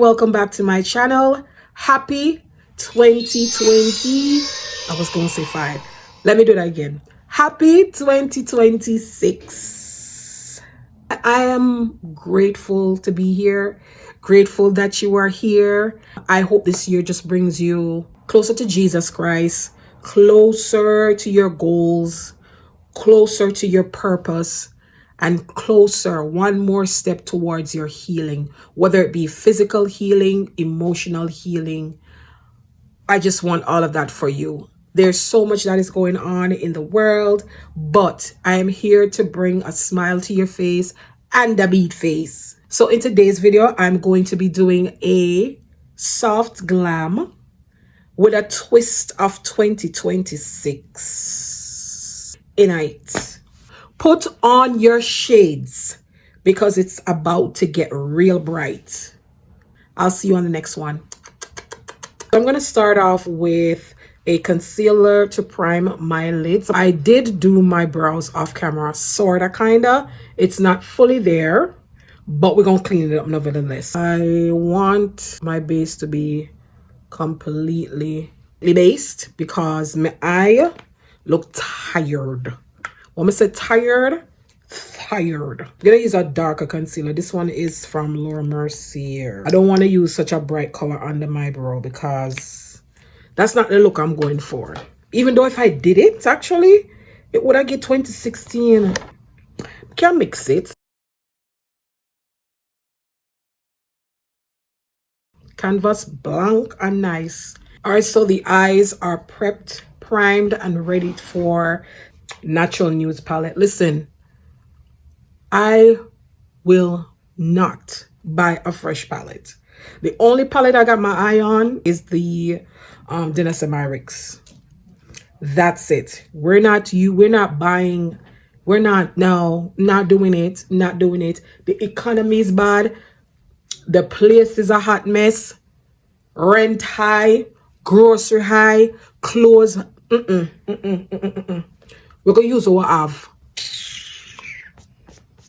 Welcome back to my channel. Happy 2020. I was going to say 5. Let me do that again. Happy 2026. I am grateful to be here. Grateful that you are here. I hope this year just brings you closer to Jesus Christ, closer to your goals, closer to your purpose, and closer, one more step towards your healing, whether it be physical healing, emotional healing. I just want all of that for you. There's so much that is going on in the world, but I am here to bring a smile to your face and a beat face. So in today's video, I'm going to be doing a soft glam with a twist of 2026 in it. Put on your shades because it's about to get real bright. I'll see you on the next one. I'm going to start off with a concealer to prime my lids. I did do my brows off camera, sorta, kinda. It's not fully there, but we're going to clean it up nevertheless. I want my base to be completely based because my eye look tired. When I say tired. I'm gonna use a darker concealer. This one is from Laura Mercier. I don't want to use such a bright color under my brow because that's not the look I'm going for. Even though if I did it, actually, it would have get 2016. Can't mix it. Canvas blank and nice. All right, so the eyes are prepped, primed, and ready for Natural Nudes palette. Listen, I will not buy a fresh palette. The only palette I got my eye on is the Dinner Semirics. That's it. We're not buying, not doing it. The economy is bad. The place is a hot mess. Rent high, grocery high, clothes. We're gonna use what I have.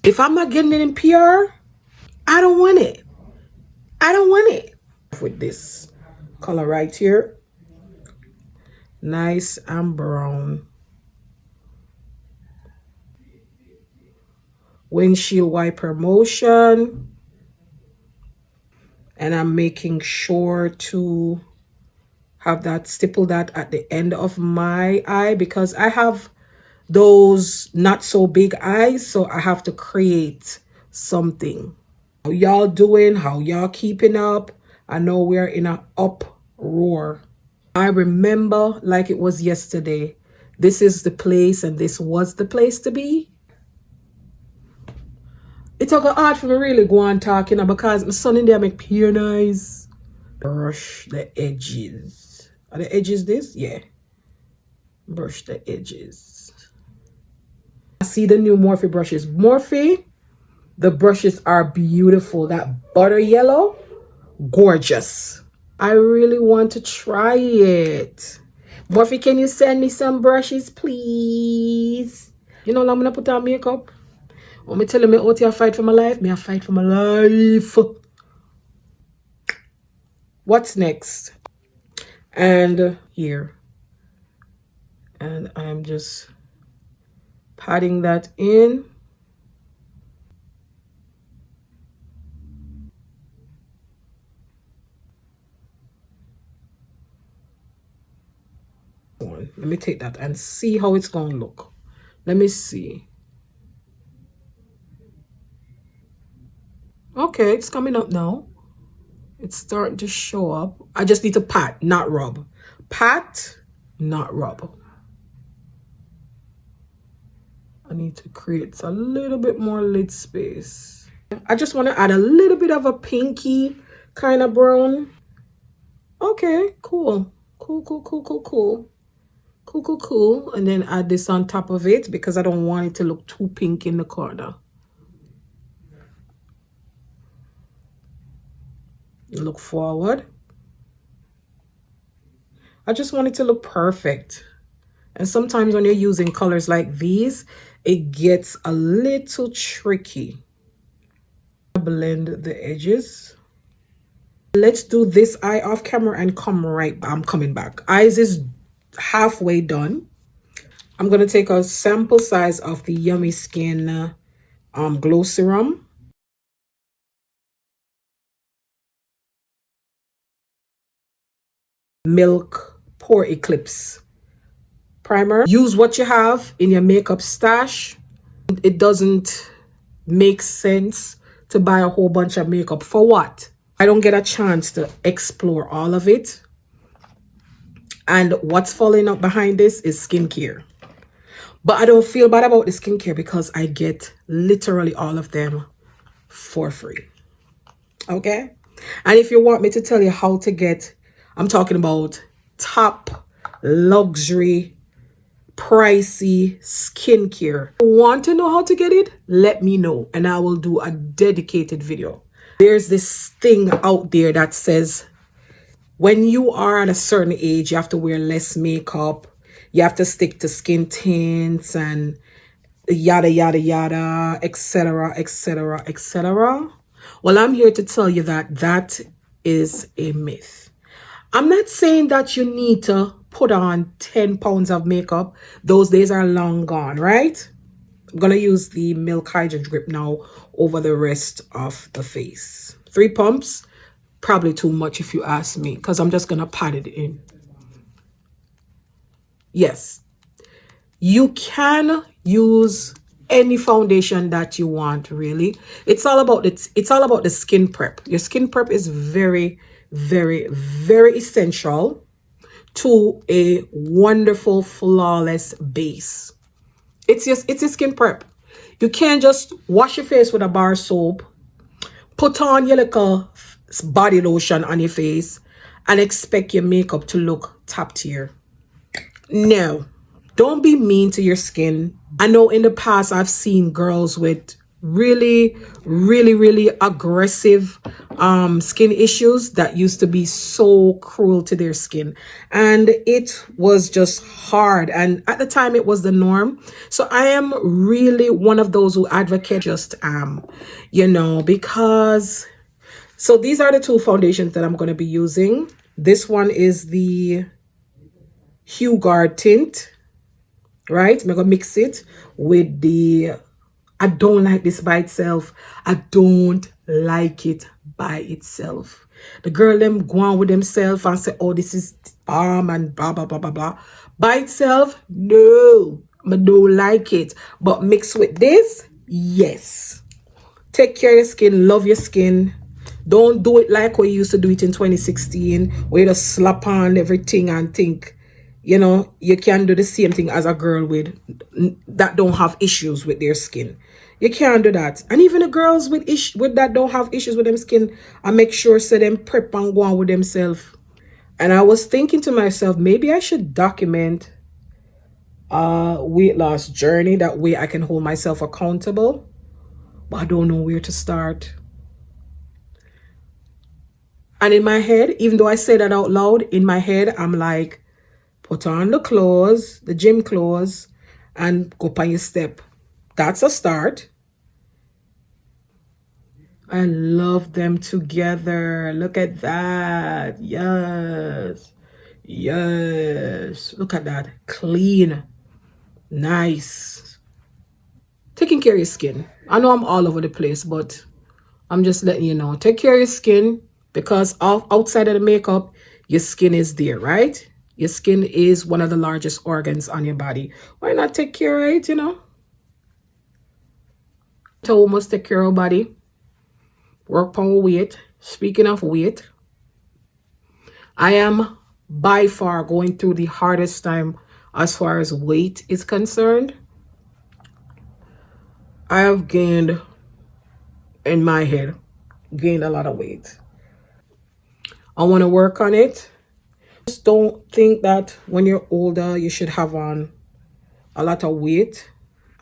If I'm not getting it in PR, I don't want it. With this color right here, nice and brown. Windshield wiper motion, and I'm making sure to have that stipple that at the end of my eye because I have those not so big eyes, so I have to create something. How y'all doing? How y'all keeping up? I know we're in an uproar. I remember like it was yesterday. This is the place and this was the place to be. It took a hard for me really go on talking because my son in there make pure nice. Brush the edges. Are the edges this? Yeah. Brush the edges. I see the new Morphe brushes. Morphe, the brushes are beautiful. That butter yellow, gorgeous. I really want to try it. Morphe, can you send me some brushes, please? You know, I'm going to put on makeup. When me tell me out here fight for my life, I fight for my life. What's next? And here. And I'm just patting that in. Let me take that and see how it's going to look. Let me see. Okay, it's coming up now. It's starting to show up. I just need to pat, not rub. Pat, not rub. I need to create a little bit more lid space. I just want to add a little bit of a pinky kind of brown. Okay, cool. Cool. And then add this on top of it because I don't want it to look too pink in the corner. Look forward. I just want it to look perfect. And sometimes when you're using colors like these, it gets a little tricky. Blend the edges. Let's do this eye off camera and come right back. I'm coming back. Eyes is halfway done. I'm going to take a sample size of the Yummy Skin glow serum. Milk Pore Eclipse primer. Use what you have in your makeup stash. It doesn't make sense to buy a whole bunch of makeup. For what? I don't get a chance to explore all of it. And what's falling up behind this is skincare. But I don't feel bad about the skincare because I get literally all of them for free. Okay? And if you want me to tell you how to get, I'm talking about top luxury pricey skincare. Want to know how to get it? Let me know and I will do a dedicated video. There's this thing out there that says when you are at a certain age, you have to wear less makeup. You have to stick to skin tints and yada, yada, yada, etc., etc., etc. Well, I'm here to tell you that that is a myth. I'm not saying that you need to put on 10 pounds of makeup. Those days are long gone, right? I'm going to use the Milk Hydro Grip now over the rest of the face. 3 pumps, probably too much if you ask me, because I'm just going to pat it in. Yes, you can use any foundation that you want, really. It's all about the skin prep. Your skin prep is very, very, very essential to a wonderful, flawless base. It's your skin prep. You can't just wash your face with a bar soap, put on your little body lotion on your face, and expect your makeup to look top tier. No, don't be mean to your skin. I know in the past I've seen girls with really, really, really aggressive skin issues that used to be so cruel to their skin, and it was just hard, and at the time it was the norm. So I am really one of those who advocate just you know, because so these are the 2 foundations that I'm going to be using. This one is the Hue Guard tint, right? I'm gonna mix it with the, I don't like this by itself. I don't like it by itself. The girl them go on with themselves and say, oh, this is balm and blah blah blah blah blah. By itself, no, I don't like it. But mix with this, yes. Take care of your skin, love your skin. Don't do it like we used to do it in 2016, where you just slap on everything and think, you know, you can do the same thing as a girl with that don't have issues with their skin. You can't do that. And even the girls with that don't have issues with them skin, I make sure so them prep and go on with themselves. And I was thinking to myself, maybe I should document a weight loss journey. That way I can hold myself accountable. But I don't know where to start. And in my head, even though I say that out loud, in my head, I'm like, put on the clothes, the gym clothes, and go on your step. That's a start. I love them together. Look at that. Yes. Yes. Look at that. Clean. Nice. Taking care of your skin. I know I'm all over the place, but I'm just letting you know. Take care of your skin, because outside of the makeup, your skin is there, right? Your skin is one of the largest organs on your body. Why not take care of it, you know? So we must take care of our body. Work on weight. Speaking of weight, I am by far going through the hardest time as far as weight is concerned. I have gained, in my head, gained a lot of weight. I want to work on it. Just don't think that when you're older you should have on a lot of weight.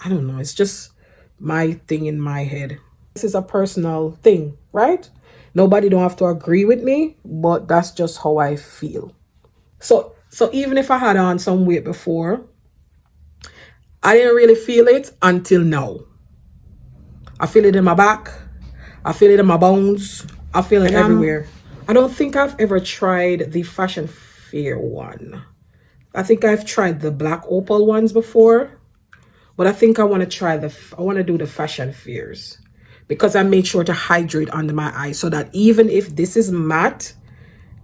I don't know, it's just my thing in my head. This is a personal thing, right? Nobody don't have to agree with me, but that's just how I feel. So even if I had on some weight before, I didn't really feel it until now. I feel it in my back, I feel it in my bones, I feel it everywhere. I don't think I've ever tried the Fashion Fair one. I think I've tried the black opal ones before, but I think I want to try I want to do the Fashion Fairs because I made sure to hydrate under my eye so that even if this is matte,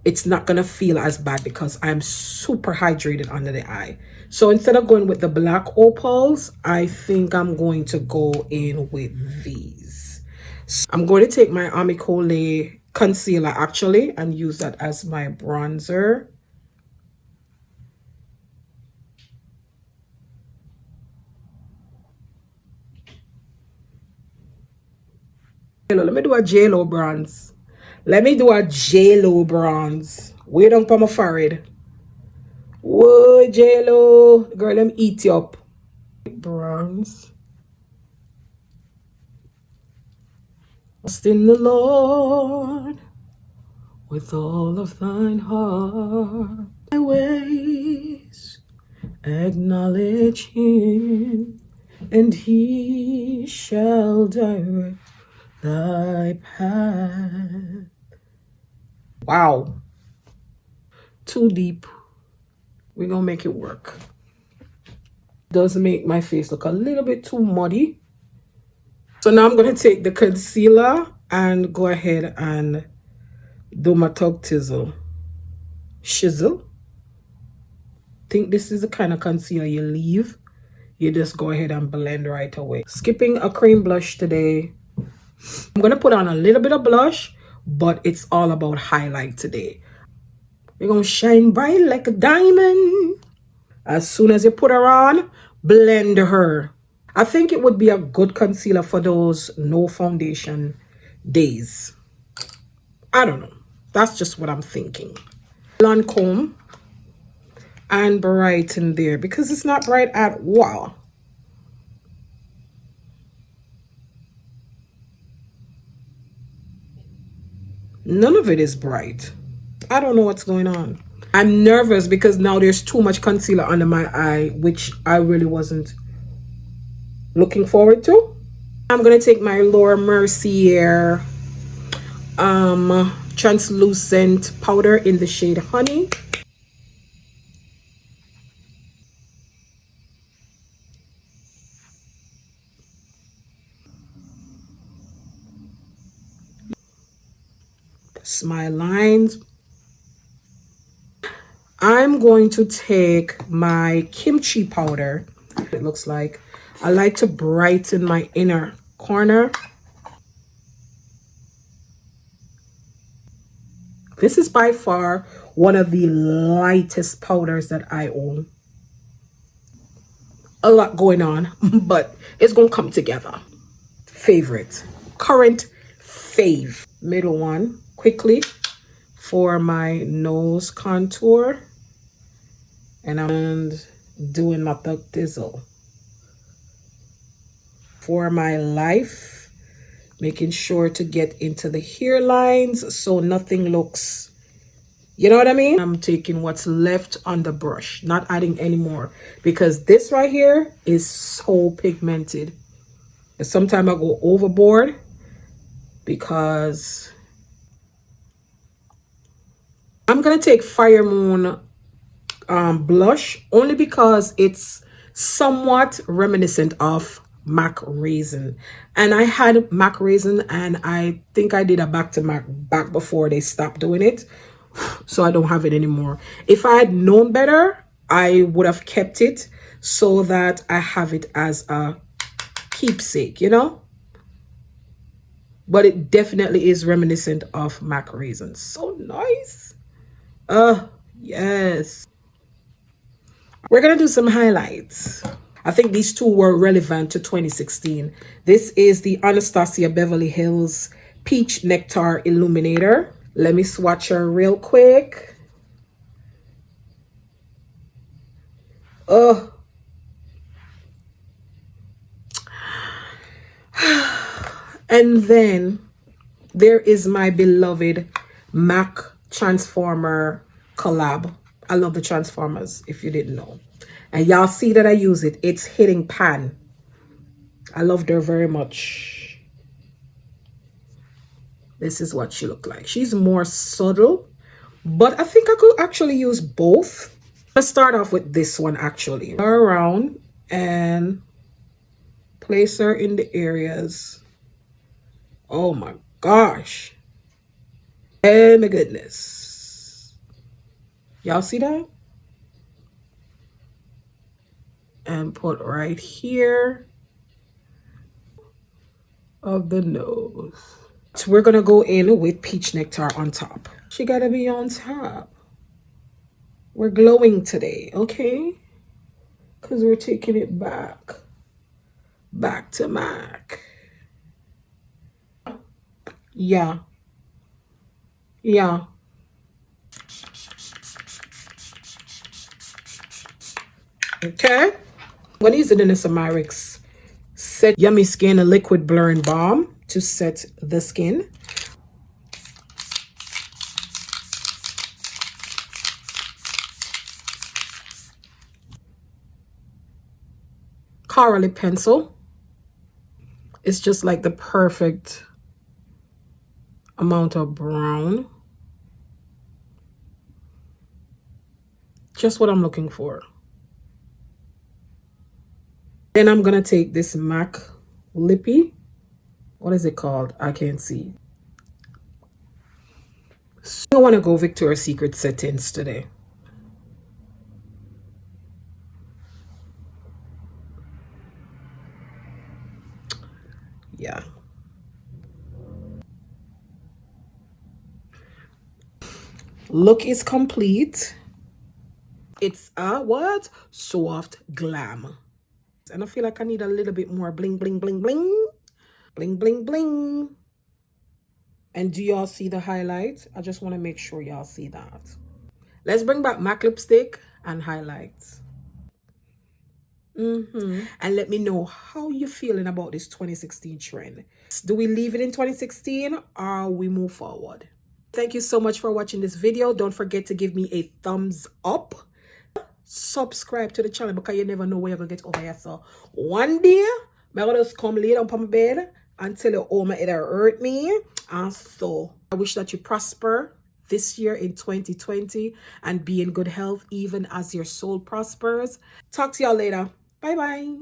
it's not going to feel as bad because I'm super hydrated under the eye. So instead of going with the black opals, I think I'm going to go in with these. So I'm going to take my Amicole concealer actually and use that as my bronzer. Let me do a JLo bronze. Let me do a JLo bronze. Way down on my forehead. Whoa, JLo. Girl, let me eat you up. Bronze. Trust in the Lord with all of thine heart. My ways acknowledge him, and he shall direct thy path. Wow. Too deep. We're gonna make it work. Does make my face look a little bit too muddy. So now I'm gonna take the concealer and go ahead and do my top tizzle. Shizzle. Think this is the kind of concealer you leave. You just go ahead and blend right away. Skipping a cream blush today. I'm gonna put on a little bit of blush, but it's all about highlight today. We're gonna shine bright like a diamond. As soon as you put her on, blend her. I think it would be a good concealer for those no foundation days. I don't know. That's just what I'm thinking. Lancome and brighten there because it's not bright at all. None of it is bright. I don't know what's going on. I'm nervous because now there's too much concealer under my eye, which I really wasn't looking forward to. I'm gonna take my Laura Mercier translucent powder in the shade Honey. Smile lines. I'm going to take my kimchi powder. It looks like I like to brighten my inner corner. This is by far one of the lightest powders that I own. A lot going on, but it's gonna come together. Favorite, current fave. Middle one, quickly for my nose contour. And I'm doing my thug dizzle. For my life, making sure to get into the hairlines so nothing looks, you know what I mean? I'm taking what's left on the brush, not adding any more because this right here is so pigmented. Sometimes I go overboard because I'm gonna take Fire Moon blush only because it's somewhat reminiscent of MAC Raisin, and I had MAC Raisin and I think I did a back to MAC back before they stopped doing it, so I don't have it anymore. If I had known better, I would have kept it so that I have it as a keepsake, you know, but it definitely is reminiscent of MAC Raisin. So nice. Yes. We're gonna do some highlights. I think these two were relevant to 2016. This is the Anastasia Beverly Hills Peach Nectar Illuminator. Let me swatch her real quick. Oh. And then there is my beloved MAC Transformer collab. I love the Transformers, if you didn't know. And y'all see that I use it. It's hitting pan. I loved her very much. This is what she looked like. She's more subtle, but I think I could actually use both. Let's start off with this one actually. Go around and place her in the areas. Oh my gosh. Oh my goodness. Y'all see that? And put right here of the nose. So we're gonna go in with peach nectar on top. She gotta be on top. We're glowing today, okay? Because we're taking it back to MAC. Yeah. Okay. I'm gonna use it in the Samarix Set Yummy Skin a liquid blurring balm to set the skin. Corally pencil. It's just like the perfect amount of brown. Just what I'm looking for. Then I'm gonna take this MAC Lippy. What is it called? I can't see. So I want to go Victoria's Secret settings today. Yeah. Look is complete. It's a what? Soft glam. And I feel like I need a little bit more bling, bling, bling, bling. Bling, bling, bling. And do y'all see the highlights? I just want to make sure y'all see that. Let's bring back MAC lipstick and highlights. And let me know how you're feeling about this 2016 trend. Do we leave it in 2016 or we move forward? Thank you so much for watching this video. Don't forget to give me a thumbs up. Subscribe to the channel because you never know where you're going to get over here. So one day, I'm going to just come lay down on my bed until the oh my head hurt me. And so I wish that you prosper this year in 2020 and be in good health even as your soul prospers. Talk to y'all later. Bye bye.